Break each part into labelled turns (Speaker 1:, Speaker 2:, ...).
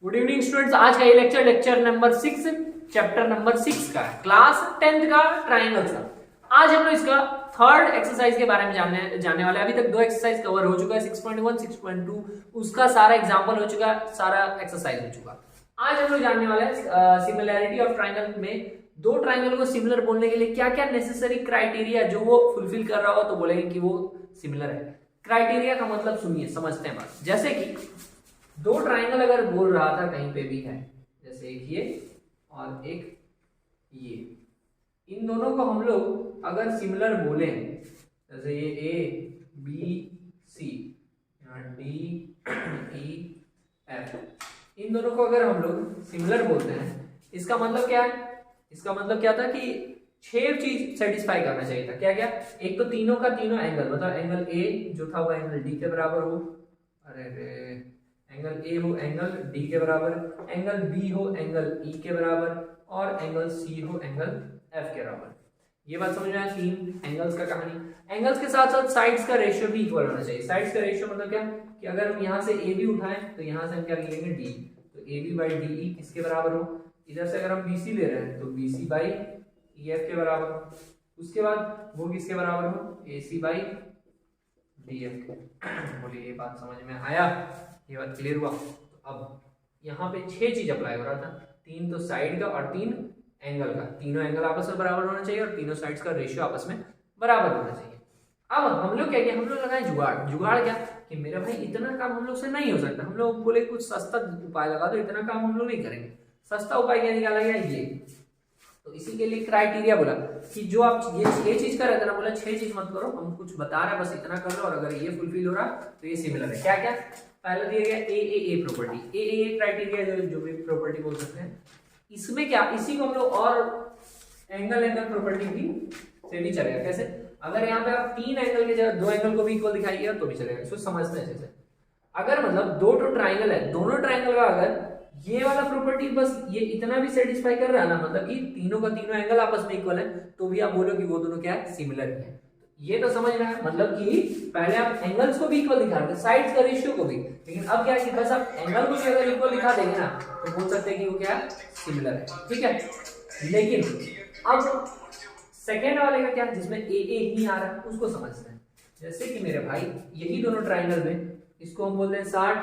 Speaker 1: Good evening students, आज का ये लेक्चर नंबर 6 चैप्टर नंबर 6 का है, क्लास 10th का ट्राइंगल्स का। आज हम लोग इसका थर्ड एक्सरसाइज के बारे में जानने वाले हैं। अभी तक दो एक्सरसाइज कवर हो चुका है, 6.1 6.2 उसका सारा एग्जांपल हो चुका है, सारा एक्सरसाइज हो चुका। आज हम लोग जानने वाले हैं सिमिलैरिटी ऑफ ट्राइंगल में दो ट्राइंगल को सिमिलर बोलने के लिए क्या क्या नेसेसरी क्राइटेरिया जो वो फुलफिल कर रहा हो तो बोलेंगे कि वो सिमिलर है। क्राइटेरिया का मतलब सुनिए, समझते हैं बात। जैसे कि दो ट्राइंगल अगर बोल रहा था कहीं पे भी है, जैसे एक ये और एक ये, इन दोनों को हम लोग अगर सिमिलर बोले, जैसे ये A B C, D E F, इन दोनों को अगर हम लोग सिमिलर बोलते हैं, इसका मतलब क्या है? इसका मतलब क्या था कि 6 चीज सेटिस्फाई करना चाहिए था। क्या क्या? एक तो तीनों का तीनों एंगल, मतलब एंगल ए जो था वो एंगल डी के बराबर हो, अरे एंगल ए हो एंगल डी के बराबर, एंगल बी हो एंगल ई के बराबर, और एंगल सी हो एंगल एफ के बराबर। ये बात समझ में आया? 3 एंगल्स का कहानी। एंगल्स के साथ साथ साइड्स का रेशियो भी इक्वल होना चाहिए। साइड्स का रेशियो मतलब क्या कि अगर हम यहाँ से ए बी उठाएं तो यहाँ से हम क्या लेंगे डी, तो A B by D E किसके बराबर हो? इधर से अगर हम बी सी ले रहे हैं तो B C by E F के बराबर हो। उसके बाद वो किसके बराबर हो? A C by D F के। बोलिए ये बात समझ में आया? ये बात क्लियर हुआ? तो अब यहाँ पे 6 चीज अप्लाई हो रहा था, 3 तो साइड का और 3 एंगल का। तीनों एंगल आपस में बराबर होना चाहिए और तीनों साइड्स का रेशियो आपस में बराबर होना चाहिए। अब हम लोग क्या किया, हम लोग लगाए जुगाड़। जुगाड़ क्या कि मेरा भाई इतना काम हम लोग से नहीं हो सकता, हम लोग बोले कुछ सस्ता उपाय लगा दो, इतना काम हम लोग नहीं करेंगे। सस्ता उपाय क्या निकाला गया? ये। तो इसी के लिए क्राइटेरिया बोला कि जो आप ये चीज कर रहे थे ना, बोला 6 चीज मत करो, हम कुछ बता रहे हैं बस इतना कर लो, और अगर ये फुलफिल हो रहा तो ये सिमिलर है। क्या क्या? पहले दिया गया ए प्रॉपर्टी। ए क्राइटेरिया जो भी प्रॉपर्टी बोल सकते हैं। इसमें क्या, इसी को हम लोग और एंगल प्रॉपर्टी भी से भी चलेगा। कैसे? अगर यहाँ पे आप 3 एंगल के जगह 2 एंगल को भी इक्वल दिखाइएगा तो भी चलेगा। इसको समझते हैं जैसे, अगर मतलब दो ट्राइंगल है, दोनों ट्राइंगल का अगर ये वाला प्रॉपर्टी बस ये इतना भी सेटिस्फाई कर रहा है ना, मतलब कि तीनों का तीनों एंगल आपस में इक्वल है, तो भी आप बोलो कि वो दोनों क्या है? सिमिलर है। ये तो समझ रहे हैं, मतलब कि पहले आप एंगल्स को भी इक्वल दिखा रहे थे, साइड्स का रेशियो को भी, लेकिन अब क्या है कि बस आप एंगल को भी अगर इक्वल दिखा देंगे ना तो बोल सकते हैं कि वो क्या है? सिमिलर है। ठीक है, लेकिन अब सेकेंड वाले का क्या, जिसमें ए ही आ रहा है, उसको समझते हैं। जैसे कि मेरे भाई यही दोनों ट्राइंगल में, इसको हम बोलते हैं 60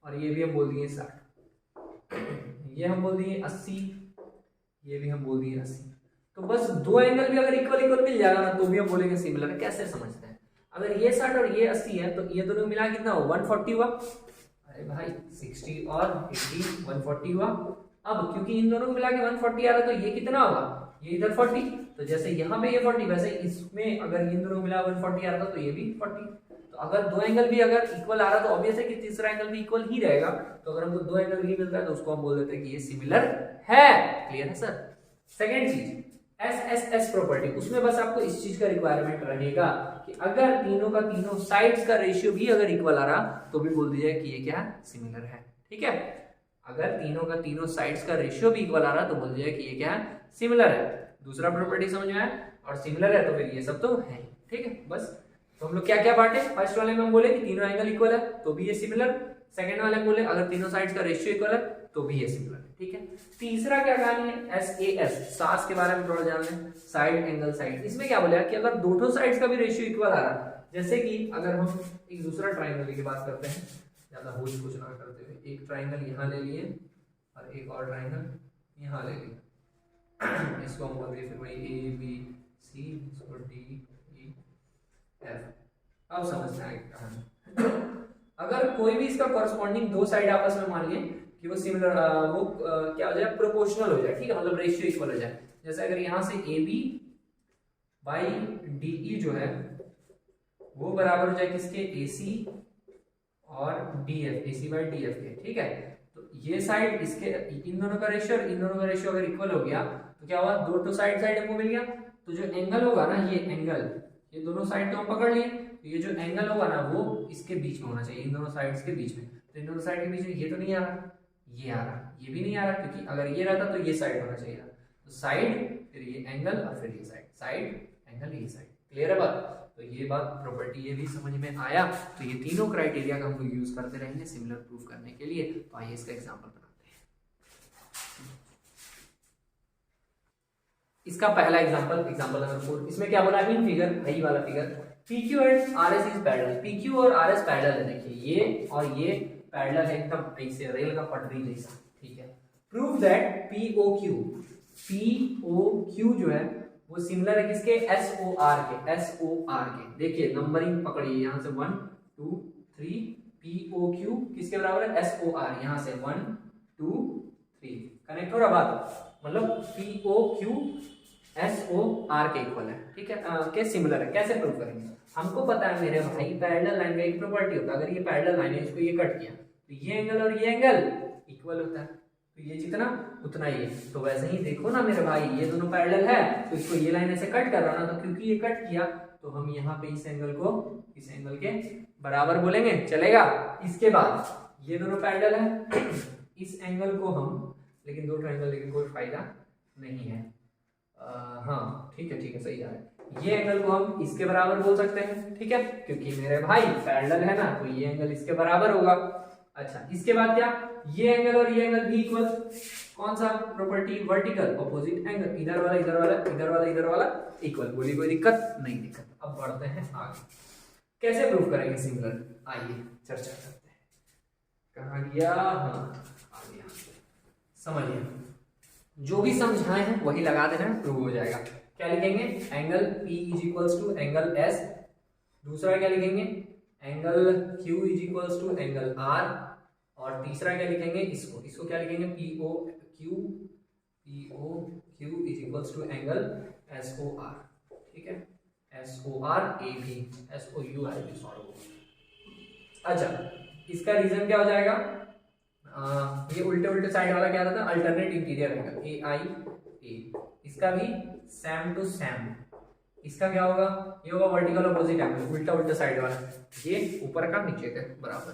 Speaker 1: और ये भी हम बोल दिए 60, ये हम बोल दिए 80, ये भी हम बोल दिए 80। तो बस 2 एंगल भी अगर इक्वल मिल जाएगा ना तो भी हम बोलेंगे सिमिलर है। कैसे समझते हैं? अगर ये 60 और ये 80 है तो ये दोनों मिला कितना हुआ? 140 हुआ। अरे भाई 60 और 80 140 हुआ। अब क्योंकि इन दोनों को मिला के 140 आ रहा है तो ये कितना होगा? ये इधर 40, तो जैसे यहाँ पे ये 40, वैसे इसमें अगर इन दोनों को मिला 140 आ रहा था तो ये भी 40। तो अगर 2 एंगल भी अगर इक्वल आ रहा तो ऑब्वियस है कि तीसरा एंगल भी इक्वल ही रहेगा। तो अगर हमको 2 एंगल भी मिलता है तो उसको हम बोल देते हैं कि ये सिमिलर है। क्लियर है सर? सेकेंड चीज एस प्रॉपर्टी, उसमें बस आपको इस चीज का रिक्वायरमेंट रहेगा कि अगर तीनों का तीनों साइड्स का रेशियो भी अगर इक्वल आ रहा तो भी बोल दीजिए कि ये क्या है? सिमिलर है। ठीक है, अगर तीनों का तीनों साइड्स का रेशियो भी इक्वल आ रहा तो बोल दीजिए कि ये क्या है? सिमिलर है। दूसरा प्रॉपर्टी समझ में आया? और सिमिलर है तो फिर ये सब तो है। ठीक है, बस तो हम लोग क्या क्या बांटे? फर्स्ट वाले में हम बोले कि तीनों एंगल इक्वल है तो भी ये सिमिलर। सेकंड वाले में बोले अगर तीनों साइड्स का रेशियो इक्वल है तो भी ये सिमिलर है। ठीक है, तीसरा क्या कहानी है? सास के बारे में थोड़ा जान लें। साइड एंगल साइड, इसमें क्या बोला कि अगर दोनों साइड्स का भी रेशियो इक्वल आ रहा, जैसे कि अगर हम एक दूसरा ट्राइंगल की बात करते हैं, ज्यादा होच कुछ ना करते हुए, एक ट्राइंगल यहाँ ले लिए और एक और ट्राइंगल यहाँ ले लिए, इसको हम बोलते हैं फिर वही ए बी सी, इसको डी ई एफ। अब समझना है कहानी। अगर कोई भी इसका कॉरस्पॉन्डिंग 2 साइड आपस में मान लिए कि वो सिमिलर, क्या हो जाए? प्रोपोर्शनल हो जाए। ठीक है, मतलब रेशियो इक्वल हो जाए। जैसे अगर यहां से A B by D E जो है वो बराबर हो जाए किसके? ए सी और D F, A C by D F के। ठीक है, तो ये साइड इसके, इन दोनों का रेशियो और इन दोनों का रेशियो अगर इक्वल हो गया तो क्या हुआ? दो साइड हमको मिल गया। तो जो एंगल होगा ना, ये एंगल, ये दोनों साइड तो हम पकड़ लिए, तो ये जो एंगल होगा ना वो इसके बीच में होना चाहिए, इन दोनों साइड्स के बीच में। तो इन दोनों साइड के बीच में ये तो नहीं आ रहा, ये आ रहा, ये भी नहीं आ रहा, क्योंकि अगर ये रहता तो ये साइड होना चाहिए। तो साइड, फिर ये एंगल और फिर ये साइड, साइड एंगल ये साइड। क्लियर है बात? तो ये बात प्रॉपर्टी ये भी समझ में आया। तो ये तीनों क्राइटेरिया का हम लोग यूज करते रहेंगे सिमिलर प्रूफ करने के लिए। तो आइए इसका एग्जांपल बनाते हैं। इसका पहला एग्जांपल नंबर 4, इसमें क्या बोला है इन फिगर, वही वाला figure, PQ and RS is parallel. PQ और RS पैरेलल है, देखिए ये और ये पैरेलल है एकदम ऐसे रेल का पटरी जैसा, ठीक है। प्रूव दैट POQ जो है वो सिमिलर है किसके, SOR के। देखिए नंबरिंग पकड़िए, यहाँ से 1 2 3, POQ किसके बराबर है, SOR, यहाँ से 1 2 3, कनेक्ट हो रहा बात, मतलब POQ SOR के इक्वल है, ठीक है, के सिमिलर है। कैसे प्रूव करेंगे, हमको पता है मेरे भाई पैरेलल लाइन का एक प्रॉपर्टी होता है, अगर ये पैरेलल लाइन है इसको ये कट किया तो ये एंगल और ये एंगल इक्वल होता है, तो ये जितना उतना ये। तो वैसे ही देखो ना मेरे भाई, ये दोनों पैरेलल है तो इसको ये लाइन ऐसे कट कर रहा ना, तो क्योंकि ये कट किया तो हम यहाँ पे इस एंगल को इस एंगल के बराबर बोलेंगे, चलेगा। इसके बाद ये दोनों पैरेलल है, इस एंगल को हम, लेकिन दो ट्रायंगल लेकिन कोई फायदा नहीं है, हाँ ठीक है सही जा रहा है। ये एंगल को हम इसके बराबर बोल सकते हैं, ठीक है, क्योंकि मेरे भाई पैरेलल है ना, तो ये एंगल इसके बराबर होगा। अच्छा, इसके बाद क्या, ये एंगल और ये एंगल भी इक्वल, कौन सा प्रॉपर्टी, वर्टिकल ऑपोजिट एंगल, इधर वाला इधर वाला इधर वाला इधर वाला इक्वल, बोली कोई दिक्कत नहीं, दिक्कत। अब बढ़ते हैं आगे, कैसे प्रूव करेंगे सिमिलर, आइए चर्चा करते हैं। कहाँ गया, हाँ आ गया, समझिए, जो भी समझाए हैं वही लगा देना, प्रूव हो जाएगा। क्या लिखेंगे, angle P is equals to angle S, दूसरा क्या लिखेंगे, angle Q is equals to angle R, और तीसरा क्या लिखेंगे, इसको क्या लिखेंगे, POQ is equals to angle SOR, ठीक है, SOR AB, SOUR भी सॉल्व। अच्छा, इसका रीजन क्या हो जाएगा, ये उल्टे साइड वाला क्या रहता है, अल्टरनेट इंटीरियर एंगल AIA, इसका भी सेम टू सेम, इसका क्या होगा, ये होगा वर्टिकल ऑपोजिट एंगल, उल्टा साइड वाला, ये ऊपर का नीचे का बराबर,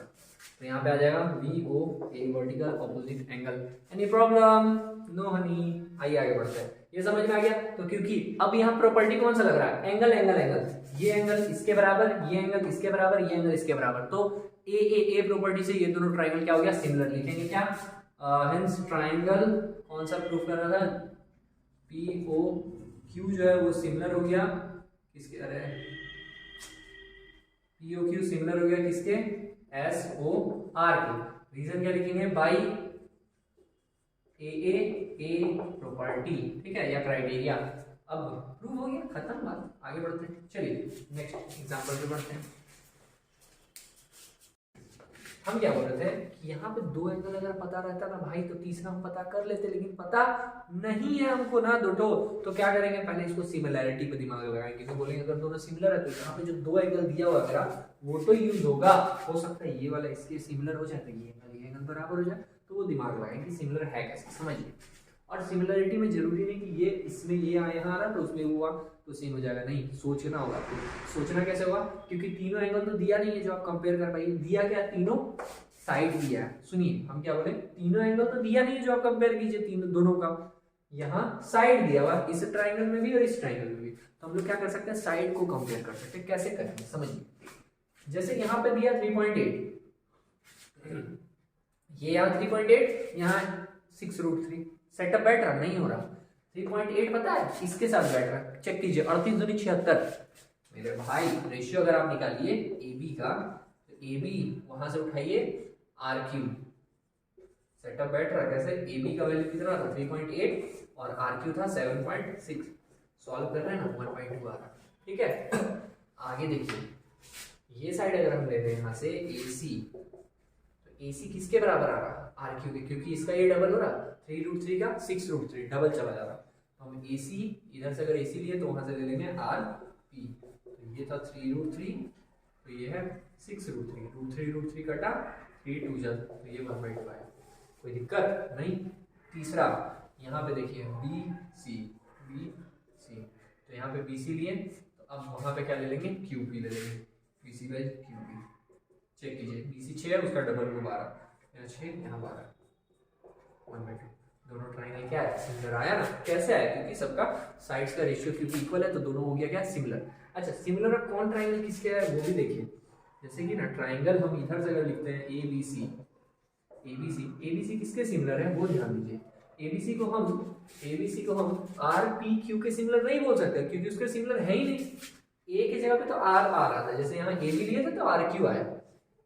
Speaker 1: तो यहाँ पे आ जाएगा VOA vertical opposite angle. Any problem, no honey. आइए आगे बढ़ते हैं, ये समझ में आ गया। तो क्योंकि अब यहाँ प्रॉपर्टी कौन सा लग रहा है, एंगल, ये एंगल इसके बराबर, ये एंगल इसके बराबर, ये एंगल इसके बराबर, तो ए प्रॉपर्टी से ये दोनों ट्राइंगल क्या हो गया, सिमिलर। लिखेंगे क्या, हेंस ट्राइंगल कौन सा प्रूफ कर रहा था, POQ जो है वो सिमिलर हो गया किसके, अरे POQ सिमिलर हो गया किसके, SOR के। रीजन क्या लिखेंगे, बाई ए प्रॉपर्टी, ठीक है, या क्राइटेरिया। अब प्रूव हो गया, खत्म बात, आगे बढ़ते हैं। चलिए नेक्स्ट एग्जांपल पे बढ़ते हैं। हम क्या बोल रहे थे कि यहाँ पे दो एंगल अगर पता रहता ना भाई तो तीसरा हम पता कर लेते, लेकिन पता नहीं है हमको ना दो, तो क्या करेंगे, पहले इसको सिमिलैरिटी पे दिमाग लगाएंगे, तो बोलेंगे अगर दोनों सिमिलर है तो यहाँ पे जो दो एंगल दिया हुआ मेरा वो तो यूज होगा, हो सकता है ये वाला इसके सिमिलर हो जाए तो ये एंगल बराबर हो जाए, तो वो दिमाग लगाएंगे कि सिमिलर है कैसे, समझिए। और सिमिलरिटी में जरूरी नहीं कि ये इसमें ये यहाँ आ रहा तो उसमें हुआ तो सेम हो जाएगा, नहीं, सोचना होगा। तो सोचना कैसे होगा, क्योंकि तीनों एंगल तो दिया नहीं है जो आप कंपेयर कर पाइए, दिया क्या, तीनों साइड दिया है। सुनिए हम क्या बोले, तीनों एंगल तो दिया नहीं है जो आप कंपेयर कीजिए, तीनों दोनों का यहाँ साइड दिया हुआ, इस ट्राइंगल में भी और इस ट्राइंगल में भी, तो हम लोग क्या कर सकते हैं, साइड को कंपेयर कर सकते हैं। कैसे करेंगे समझिए, जैसे यहाँ पे दिया 3.8, ये यहाँ 3.8, यहाँ 6√3, सेटअप बैठ रहा नहीं हो रहा, 3.8 पता है इसके साथ बैठ रहा, चेक कीजिए, 38 दूनी 76 मेरे भाई। रेशियो अगर आप निकालिए AB का, तो AB वहां से उठाइए RQ, सेटअप बैठ रहा कैसे, AB का वैल्यू कितना था 3.8 और RQ था 7.6, सॉल्व कर रहे हैं ना 1.2 आ रहा, ठीक है। आगे देखिए, ये साइड अगर हम लेते हैं यहाँ से AC, तो AC किसके बराबर आ रहा, RQ के, क्योंकि इसका ये डबल हो रहा, 3√3 का 6√3 डबल चला जा रहा, तो हम AC इधर से अगर AC लिए तो वहां से ले लेंगे RP, तो ये था 3√3, तो ये है 6√3, √3 कटा 3 2 जा, तो ये 1/2 आया, कोई दिक्कत नहीं। तीसरा यहाँ पे देखिए BC, तो यहाँ पे BC लिए, तो अब वहां पे क्या ले लेंगे, QP ले लेंगे, BC/QP, चेक कीजिए, BC 6 है उसका डबल 12, यहाँ 6 यहाँ 12, 1/2, दोनों ट्राइंगल क्या है, सिमिलर आया ना। कैसे आया, क्योंकि सबका साइड्स का रेशियो क्योंकि इक्वल है तो दोनों हो गया क्या, सिमिलर। अच्छा सिमिलर अब कौन ट्राइंगल किसके है वो भी देखिए। जैसे कि ना ट्राइंगल हम इधर से अगर लिखते हैं ए बी सी, ए बी सी किसके सिमिलर है वो ध्यान दीजिए। एबीसी को हम आर पी क्यू के सिमिलर नहीं बोल सकते क्योंकि उसके सिमिलर है ही नहीं। ए की जगह पे तो आर आर आता है, जैसे यहाँ ए बी लिए थे तो आर क्यू आया,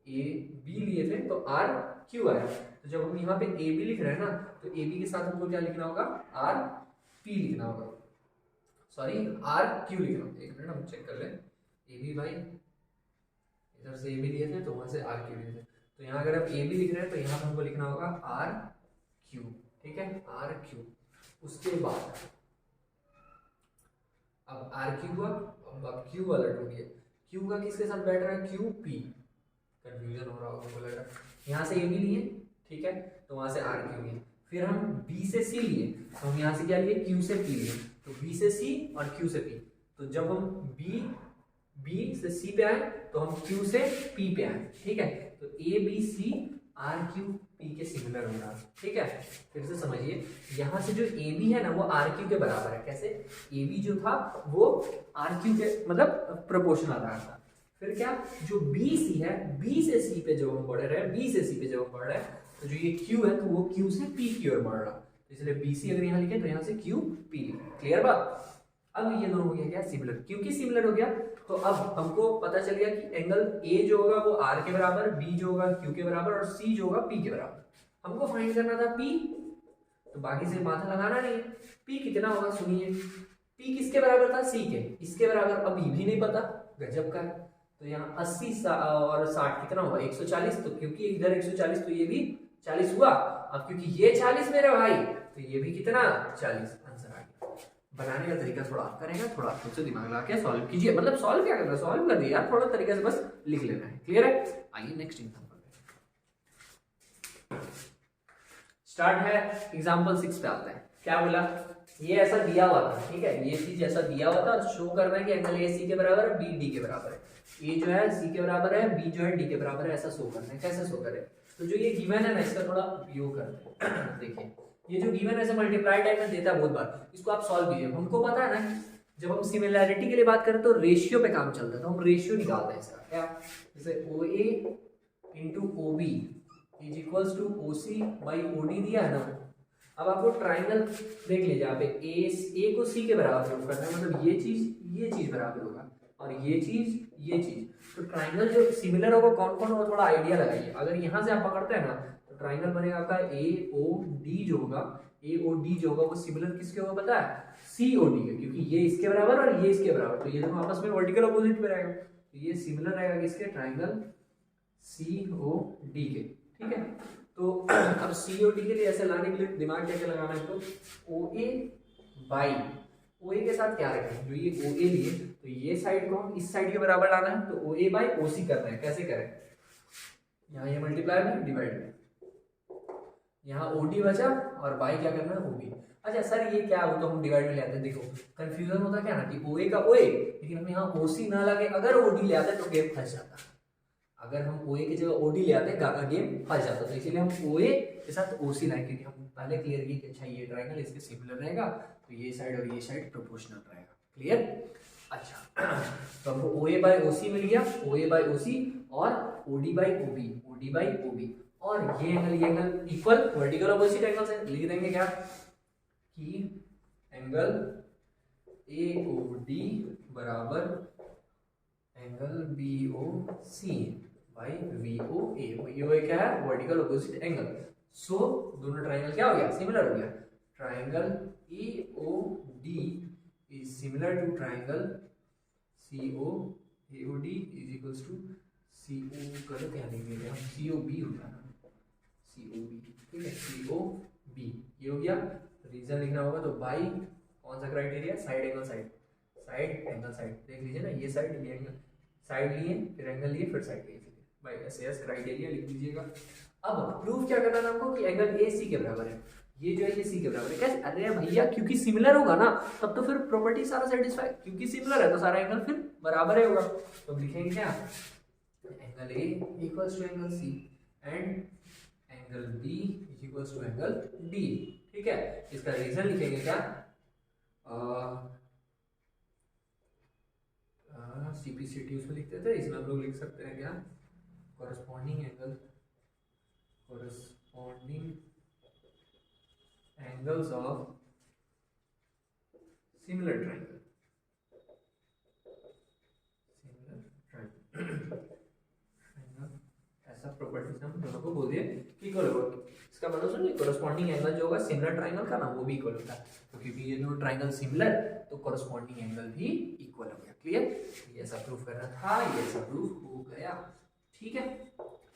Speaker 1: ए बी लिए थे तो आर क्यू आया। तो जब हम यहाँ पे ए बी लिख रहे हैं ना तो ए बी के साथ हमको क्या लिखना होगा, आर पी लिखना होगा, सॉरी आर क्यू लिखना होगा। एक मिनट हम चेक कर ले, ए बी भाई इधर से ए बी लिए थे तो वहां से आर क्यू लिए थे, तो यहाँ अगर हम ए बी लिख रहे हैं तो यहाँ पे हमको लिखना होगा आर क्यू, ठीक है, आर क्यू। उसके बाद अब आर क्यू हुआ, अब क्यू वाला टूट गया, क्यू का किसके साथ बैठ रहा है, क्यू पी, कंफ्यूजन हो रहा होगा आपको लग रहा है। यहाँ से ए बी लिए, ठीक है, तो वहां से आर क्यू लिए, फिर हम बी से सी लिए तो हम यहाँ से क्या लिए, क्यू से पी लिए, तो बी से सी और क्यू से पी। तो जब हम बी से सी पे आए तो हम क्यू से पी पे आए, ठीक है, तो A B C R Q P के सिमिलर होगा, ठीक है। फिर से समझिए, यहाँ से जो ए बी है ना वो आर क्यू के बराबर है। कैसे, ए बी जो था वो आर क्यू के मतलब प्रोपोर्शनल रहा था। फिर क्या, जो बी सी है, बी से सी पे जब हम बढ़ रहे हैं, बी से सी पे जब हम बढ़ रहे हैं तो जो ये क्यू है तो वो क्यू से पी की ओर बढ़ रहा, तो इसलिए बी सी अगर यहाँ लिखे तो यहाँ से क्यू पी लिखे। क्लियर बात। अब ये दोनों हो गया क्या, सिमिलर। क्योंकि सिमिलर हो गया तो अब हमको पता चल गया कि एंगल ए जो होगा वो आर के बराबर, बी जो होगा क्यू के बराबर और सी जो होगा पी के बराबर। हमको फाइंड करना था पी, तो बाकी से माथा लगाना नहीं है। पी कितना होगा सुनिए, पी किसके बराबर था, सी के, इसके बराबर अब ये भी नहीं पता, गजब का। तो यहाँ 80 और 60 कितना होगा 140, तो क्योंकि इधर 140 तो ये भी 40 हुआ। अब क्योंकि ये 40 मेरे भाई तो ये भी कितना 40, आंसर आ गया। बनाने का तरीका थोड़ा आप करेंगे, थोड़ा खुद से दिमाग लगा के सॉल्व कीजिए, मतलब सॉल्व क्या करना है, सॉल्व कर दिया यार, थोड़ा तरीके से बस लिख लेना है। क्लियर है। आइए नेक्स्ट एग्जांपल स्टार्ट है, एग्जांपल 6 पे आते हैं। क्या बोला, ये ऐसा दिया हुआ था, ठीक है, ये चीज ऐसा दिया हुआ था, शो करना है कि एंगल ए सी के बराबर है, बी डी के बराबर है, ए जो है सी के बराबर है, बी जो है डी के बराबर है, ऐसा शो करना है। कैसे शो करें, तो जो ये गिवन है ना इसका थोड़ा उपयोग करते हैं। देखिए ये जो गिवन ऐसे मल्टीप्लाई टाइप में देता है बहुत बार, इसको आप सॉल्व कीजिए। हमको पता है ना जब हम सिमिलैरिटी के लिए बात करें तो रेशियो पे काम चलता है, तो हम रेशियो निकालते हैं इसका। क्या, जैसे O A into O B is equals to O C by O D दिया है ना। अब आपको ट्राइंगल देख लीजिए, यहाँ पे ए को सी के बराबर प्रूव करना है, मतलब ये चीज बराबर होगा और ये चीज। तो ट्राइंगल जो सिमिलर होगा कौन कौन होगा थोड़ा आइडिया लगाइए। अगर यहाँ से आप पकड़ते हैं ना तो ट्राइंगल बनेगा आपका ए ओ डी जो होगा, ए ओ डी जो होगा वो सिमिलर किसके होगा पता है, सी ओ डी के, क्योंकि ये इसके बराबर और ये इसके बराबर, तो ये दोनों आपस में वर्टिकल अपोजिट पे रहेगा, तो ये सिमिलर रहेगा किसके, ट्राइंगल सी ओ डी के, ठीक है। तो अब सी ओ डी के लिए ऐसे लाने के लिए दिमाग क्या क्या लगाना है, तो ओ ए बाई ओ ए के साथ क्या रखें, जो ये ओ ए लिए तो ये साइड को हम इस साइड के बराबर लाना है, तो ओ ए बाई ओ सी करना है। कैसे करें, यहाँ ये मल्टीप्लाई में डिवाइड में, यहाँ ओ डी बचा और बाई क्या करना है ओ बी। अच्छा सर ये क्या हो, तो हम डिवाइड में ले आते हैं। देखो कंफ्यूजन होता क्या ना कि ओ ए का ओ ए, लेकिन हम यहाँ ओ सी ना लगे, अगर ओ डी ले आते तो गेम फंस जाता, अगर हम ओ ए की जगह ओ डी ले आते गेम फंस जाता, तो इसीलिए हम ओ ए के साथ ओ सी लाए, क्योंकि हम पहले क्लियर की कि अच्छा ये ट्रायंगल इसके सिमिलर रहेगा तो ये साइड और ये साइड प्रोपोर्शनल रहेगा। क्लियर। अच्छा तो हमको ओ ए बाई ओ सी मिल गया, ओ ए बाई ओ सी और O D by O B, O D by O B, और ये angle equal vertical opposite angles है। लिख देंगे क्या कि एंगल ए ओ डी बराबर angle B O C by V O A. ये क्या है, वर्टिकल अपोजिट एंगल। सो दोनों ट्रायंगल क्या हो गया, सिमिलर हो गया। Triangle A O D is similar to triangle C O A O D is equals to C O, गलत यहाँ लिख दिया, हम सी ओ बी होता है, सी ओ बी, ठीक है, सी ओ बी। ये हो गया, रीजन लिखना होगा तो बाई कौन सा criteria, side angle side, side angle side, देख लीजिए ना, ये साइड ये एंगल, साइड लिए फिर एंगल लिए फिर साइड लिए, भाई ऐसे एस क्राइटेरिया लिख दीजिएगा। अब प्रूफ क्या करना है हमको कि एंगल ए सी के बराबर है, ये जो है ये सी के बराबर है। कैसे, अरे भैया क्योंकि सिमिलर होगा ना तब तो फिर प्रॉपर्टी सारा सेटिस्फाई, क्योंकि सिमिलर है तो सारा एंगल फिर बराबर ही होगा। तो लिखेंगे क्या, angle A equals to angle C and angle B is equals to angle D, ठीक है, इसका रीजन लिखेंगे क्या, CPCT उसमें लिखते थे, इसमें हम लोग लिख सकते हैं क्या, corresponding angles of similar triangle, ऐसा प्रॉपर्टीज हम दोनों को बोल दिए कि इक्वल होगा। इसका मतलब सुनिए, कॉरेस्पॉन्डिंग एंगल जो होगा सिमिलर ट्रायंगल का ना, वो भी इक्वल होता है, तो क्योंकि ये दोनों ट्रायंगल सिमिलर तो कॉरेस्पॉन्डिंग एंगल भी इक्वल हो गया। क्लियर, ये ऐसा प्रूफ करना था, ये ऐसा प्रूफ हो गया। ठीक है,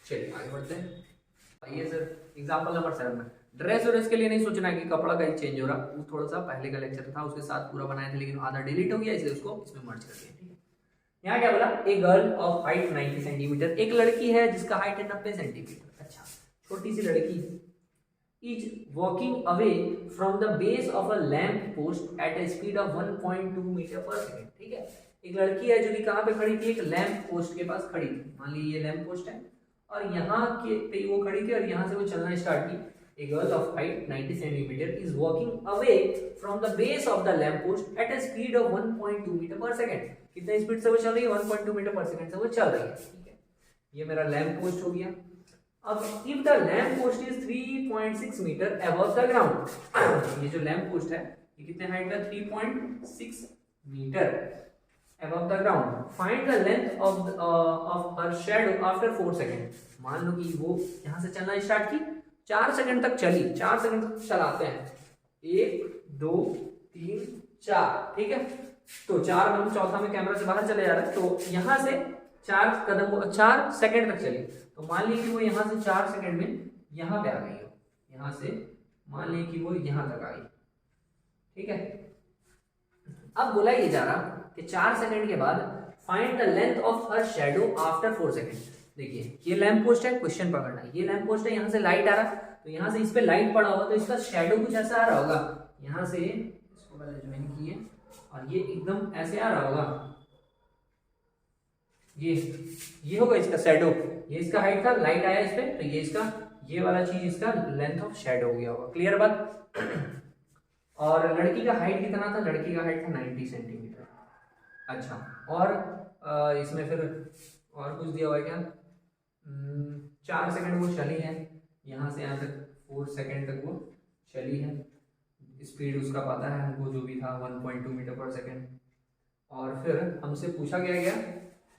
Speaker 1: चलिए आगे बढ़ते हैं। आइए सर, एग्जांपल नंबर 7 में ड्रेस के लिए नहीं सोचना है कि कपड़ा का चेंज हो रहा, वो थोड़ा सा पहले का लेक्चर था उसके साथ पूरा बनाए थे, लेकिन आधा डिलीट हो गया, इसलिए उसको इसमें मर्ज कर दिया। ठीक है, यहाँ क्या बोला, a girl of height 90 centimetre, एक लड़की है जिसका हाइट है 90 सेंटीमीटर। अच्छा, छोटी सी लड़की is walking away from the base of a lamp post at a speed of 1.2 metre per second. ठीक है, एक लड़की है जो कि कहाँ पे खड़ी थी, एक लैंप पोस्ट के पास खड़ी थी। मान लीजिए ये लैंप पोस्ट है और यहाँ के पे वो खड़ी थी और यहाँ से वो चलना स्टार्ट की। A girl of height 90 centimeter is walking away from the base of the lamp post at a speed of 1.2 meter per second. कितने स्पीड से वो चल रही है, 1.2 मीटर पर सेकंड से वो चल रही है। ठीक है, ये मेरा लैंप पोस्ट हो गया। अब if the lamp post is 3.6 metre above the ground, ये जो लैंप पोस्ट है ये कितने हाइट का, 3.6 metre above the ground, find the length of her shadow after 4 seconds. मान लो कि वो यहाँ से चलना स्टार्ट की, 4 सेकंड तक चली, 4 सेकंड तक चलाते हैं, 1 2 3 4। ठीक है, तो 4 हम चौथा में कैमरा से बाहर चले जा रहे हैं, तो यहाँ से 4 कदम 4 सेकंड तक चली। तो मान लीजिए कि वो यहाँ से 4 सेकंड में यहाँ पे आ गई हो, यहाँ से मान लीजिए कि वो यहाँ तक आ गई। ठीक है, अब बोला ये जा रहा कि 4 सेकंड के बाद find the length of her shadow after 4 second. देखिए ये लैंप पोस्ट है, क्वेश्चन पकड़ना है, ये लैंप पोस्ट है, यहाँ से लाइट आ रहा, तो यहाँ से इस पे लाइट पड़ा होगा तो इसका शैडो कुछ ऐसा आ रहा होगा, यहाँ से इसको पहले ज्वाइन किए और ये एकदम ऐसे आ रहा होगा, ये होगा इसका शैडो, ये इसका हाइट था, लाइट आया इस पे, तो ये इसका ये वाला चीज इसका लेंथ ऑफ शैडो हो गया होगा। क्लियर बात। और लड़की का हाइट कितना था, लड़की का हाइट था 90 सेंटीमीटर। अच्छा, और इसमें फिर और कुछ दिया हुआ है क्या, 4 सेकंड वो चली है, यहाँ से यहाँ तक 4 सेकंड तक वो चली है, स्पीड उसका पता है हमको जो भी था 1.2 मीटर पर सेकंड। और फिर हमसे पूछा गया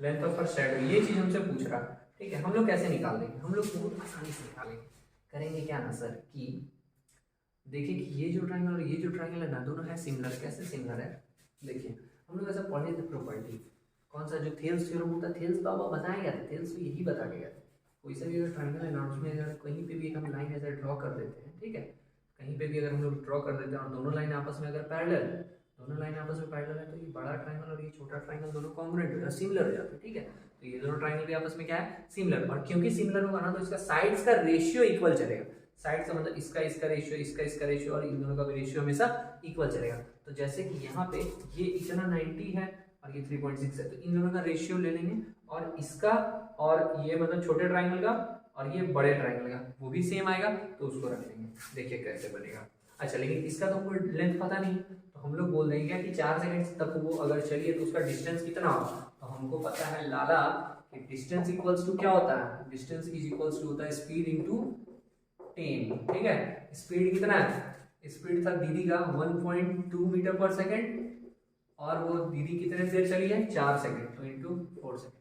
Speaker 1: लेंथ ऑफ हर शैडो, ये चीज हमसे पूछ रहा। ठीक है, हम लोग कैसे निकाल देंगे, हम लोग बहुत आसानी से निकालेंगे। करेंगे क्या ना सर, कि देखिए कि ये जो ट्रायंगल और ये जो ट्रायंगल है ना, दोनों है सिमिलर। कैसे सिमिलर है, देखिए हम लोग ऐसा पढ़े थे प्रॉपर्टी, कौन सा जो थेल्स थ्योरम होता है, थेल्स बाबा बताया गया था, थेल्स तो यही बता गया था, कोई सा भी अगर ट्रायंगल है ना उसमें अगर कहीं पे भी हम लाइन ऐसे ड्रॉ कर देते हैं, ठीक है, कहीं पे भी अगर हम लोग ड्रॉ कर देते हैं और दोनों लाइन आपस में अगर पैरेलल है, दोनों लाइन आपस में पैरेलल है, तो ये बड़ा ट्रायंगल और ये छोटा ट्रायंगल दोनों कॉन्ग्रुएंट हो जाते हैं, सिमिलर हो जाते हैं। ठीक है, तो ये दोनों ट्रायंगल भी आपस में क्या है, सिमिलर। और क्योंकि सिमिलर होगा ना तो इसका साइड्स का रेशियो इक्वल चलेगा। साइड का मतलब इसका रेशियो, इसका रेशियो और इन दोनों का भी रेशियो हमेशा इक्वल चलेगा। तो जैसे कि यहाँ पे ये इतना 90 है और ये 3.6 है, तो इन दोनों का रेशियो ले लेंगे और इसका और ये मतलब छोटे ट्रायंगल का और ये बड़े ट्रायंगल का वो भी सेम आएगा, तो उसको रख लेंगे। देखिए कैसे बनेगा। अच्छा, लेकिन इसका तो हमको लेंथ पता नहीं, तो हम लोग बोल देंगे कि 4 सेकंड तक वो अगर चलिए तो उसका डिस्टेंस कितना होगा, तो हमको पता है लाला कि डिस्टेंस इक्वल्स टू क्या होता है, डिस्टेंस इज इक्वल्स टू होता है स्पीड इनटू 10। ठीक है, स्पीड कितना है, स्पीड था दीदी का 1.2 मीटर पर सेकंड और वो दीदी कितने देर चली है, 4 सेकंड, तो इनटू 4 सेकंड।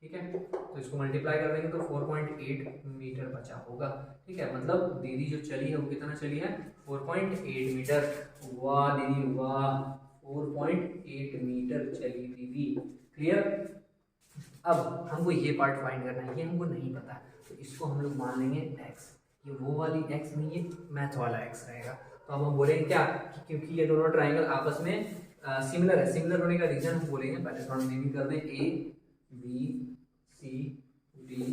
Speaker 1: ठीक है, तो इसको मल्टीप्लाई कर देंगे तो 4.8 मीटर बचा होगा। ठीक है, मतलब दीदी जो चली है वो कितना चली है, 4.8 मीटर। वाह दीदी वाह, 4.8 मीटर चली दीदी। क्लियर। अब हमको ये पार्ट फाइंड करना है, ये हमको नहीं पता, तो इसको हम लोग मान लेंगे x। ये वो वाली x नहीं, ये मैथ वाला x रहेगा। तो अब हम बोलेंगे क्या कि क्योंकि ये दोनों ट्राइंगल आपस में सिमिलर है, सिमिलर होने का रीजन हम बोलेंगे, पहले थोड़ा नेमिंग कर दें, A B C D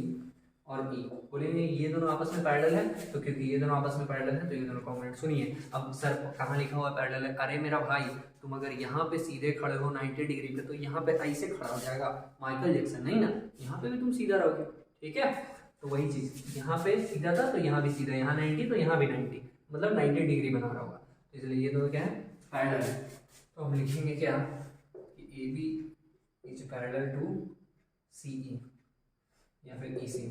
Speaker 1: और E। बोलेंगे ये दोनों आपस में पैरेलल है, तो क्योंकि ये दोनों आपस में पैरेलल है तो ये दोनों कॉन्ग्रुएंट। सुनिए अब सर कहाँ लिखा हुआ है पैरेलल है, अरे मेरा भाई तुम अगर यहाँ पे सीधे खड़े हो 90 डिग्री पे, तो यहाँ पे ऐसे खड़ा हो जाएगा माइकल जैक्सन, नहीं ना, यहाँ पे भी तुम सीधा रहोगे। ठीक है, तो वही चीज यहाँ पे सीधा था तो यहाँ भी सीधा, यहाँ 90 तो यहाँ भी 90, मतलब 90 डिग्री बना रहा होगा, इसलिए ये दोनों क्या है, पैरेलल है। तो हम लिखेंगे क्या कि A B is parallel to C E या फिर ई सी।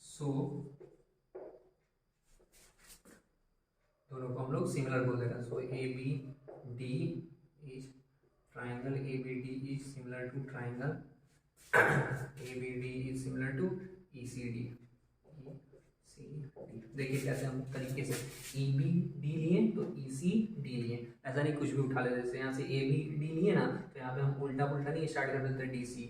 Speaker 1: सो दोनों को हम लोग सिमिलर बोल देते हैं। So A B D is triangle, A B D is similar to triangle A B D is similar to E C D. देखिए कैसे हम तरीके से ई बी डी लिए तो ई सी डी लिए, ऐसा नहीं कुछ भी उठा ले। जैसे यहाँ से ए बी डी लिए ना, तो यहाँ पे हम उल्टा पुल्टा नहीं स्टार्ट कर देते डी सी।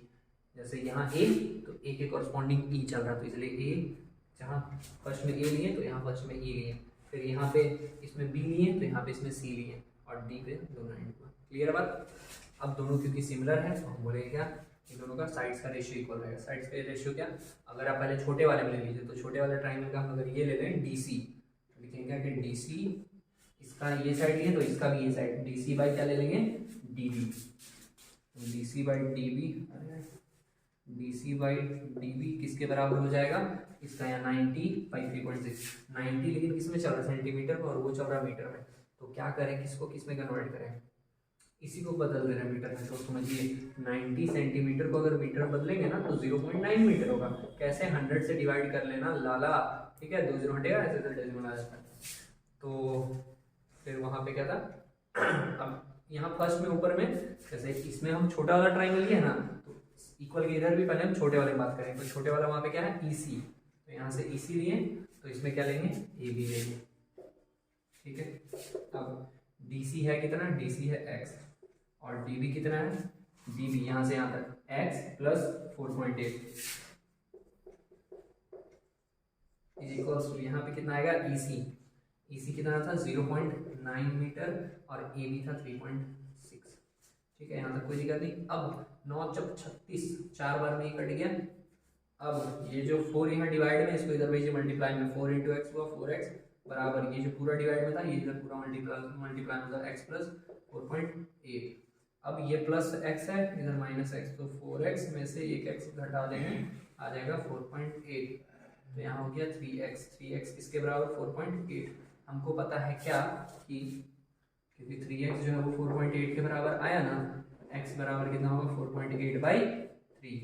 Speaker 1: जैसे यहाँ ए तो ए के कॉरस्पॉन्डिंग ई चल रहा, तो इसलिए ए जहाँ फर्स्ट में ए लिए तो यहाँ फर्स्ट में ई लिए, फिर यहाँ पे इसमें बी लिए तो यहाँ पे इसमें सी लिए, और डी पे दोनों एंड पर। क्लियर बात। अब दोनों क्योंकि सिमिलर है तो हम बोलेंगे क्या, इन दोनों का साइड्स का रेशियो इक्वल रहेगा। साइड्स का रेशियो क्या, अगर आप पहले छोटे वाले में ले लीजिए तो छोटे वाले ट्राइंगल का हम अगर ये ले लें DC, तो लिखेंगे क्या कि DC इसका ये साइड लिए तो इसका भी ये साइड, DC बाई क्या ले लेंगे DB, DC by DB, DC by DB किसके बराबर हो जाएगा, इसका यहाँ 90 बाई 3.6, 90 लेकिन किस में चल रहा है, सेंटीमीटर में, और वो चल रहा है मीटर में। तो क्या करें, किसको किस में कन्वर्ट करें, इसी को बदल दे रहे हैं मीटर में। तो समझिए 90 सेंटीमीटर को अगर मीटर बदलेंगे ना तो 0.9 मीटर होगा। कैसे, 100 से डिवाइड कर लेना लाला, ठीक है, 2 0 हटेगा, ऐसे तो डेसिमल आ जाता है। तो फिर वहां पे क्या था अब यहाँ फर्स्ट में ऊपर में जैसे इसमें हम छोटा वाला ट्राइंगल लिया ना, तो इक्वल के इधर भी पहले हम छोटे वाले की बात करें। तो छोटे वाला वहां पे क्या है EC, तो यहाँ से EC लिए तो इसमें क्या लेंगे AB लेंगे, ठीक है। अब DC है कितना, DC है x, और DB कितना है, DB यहाँ से यहाँ तक x plus 4.8 is equals to यहाँ पे कितना आएगा EC कितना था 0.9 मीटर और AB था 3.6, ठीक है, यहाँ तक कोई दिक्कत नहीं। अब 9 जब 36 4 बार में ही कट गया। अब ये जो 4 यहाँ डिवाइड में, इसको इधर भेजिए मल्टीप्लाई में, 4 इंटू एक्स हुआ 4x बराबर ये जो पूरा डिवाइड में था ये इधर पूरा मल्टीप्लाई होगा x प्लस 4.8। अब ये प्लस x है इधर माइनस x, तो 4x में से एक x घटा देंगे आ जाएगा 4.8, तो यहाँ हो गया 3x किसके बराबर 4.8। हमको पता है क्या कि क्योंकि 3x जो है वो 4.8 के बराबर आया ना, x बराबर कितना होगा 4.8 बाई 3,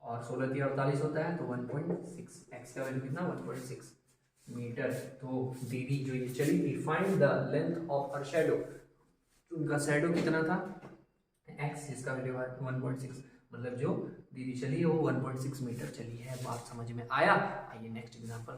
Speaker 1: और 16 3 48 होता है तो 1.6, x का वैल्यू कितना 1.6 मीटर। तो दीदी जो ये चली थी, find the length of her shadow, उनका शैडो कितना था x, जिसका वैल्यू 1.6, मतलब जो दीदी चली है वो 1.6 मीटर चली है। बात समझ में आया। आइए नेक्स्ट एग्जांपल